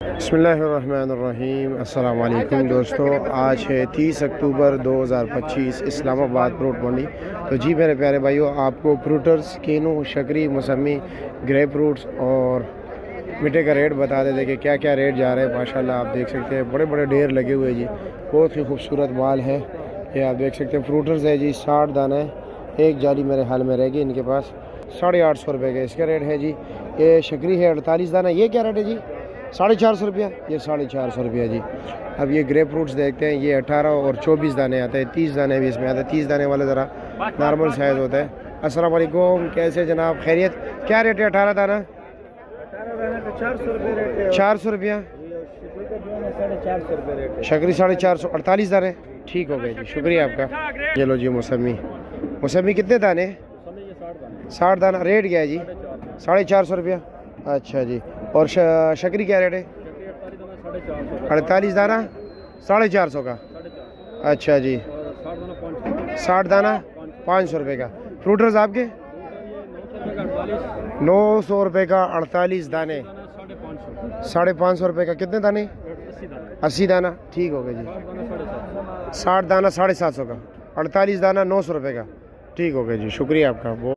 बिस्मिल्लाहिर्रहमानिर्रहीम। अस्सलाम वालेकुम दोस्तों, आज है 30 अक्टूबर 2025, इस्लामाबाद फ्रूट मंडी। तो जी मेरे प्यारे भाइयों, आपको फ्रूटर्स, केनू, शकरी, मौसमी, ग्रेप फ्रूट्स और मीठे का रेट बता देते कि क्या क्या रेट जा रहे हैं। माशाल्लाह आप देख सकते हैं बड़े बड़े ढेर लगे हुए जी, बहुत ही खूबसूरत माल है। ये आप देख सकते हैं फ्रूटर्स है जी, 60 दाना है। एक जाली मेरे हाल में रहेगी इनके पास, 850 रुपये का इसका रेट है जी। ये शकरी है 48 दाना, ये क्या रेट है जी? 450 रुपया, ये 450 रुपया जी। अब ये ग्रेप फ्रूट्स देखते हैं, ये 18 और 24 दाने आते हैं, 30 दाने भी इसमें आते हैं। 30 दाने वाला ज़रा नॉर्मल साइज़ होता है। अस्सलाम वालेकुम, कैसे जनाब, खैरियत? क्या रेट है 18 दाना? 400 रुपया। शकरी 450, 48 दाने, ठीक हो गए जी, शुक्रिया आपका। ये लो जी मौसमी, मौसमी कितने दाने? 60 दाना। रेट क्या है जी? 450 रुपया। अच्छा जी। और शकरी क्या रेट है? 48 दाना 450 का। अच्छा जी। 60 दाना 500 रुपये का। फ्रूटर्स आपके 900 रुपये का 48 दाने, 550 रुपये का। कितने दाने? 80 दाना, ठीक हो गया जी। 60 दाना 750 का, 48 दाना 900 रुपये का, ठीक हो गया जी, शुक्रिया आपका। वो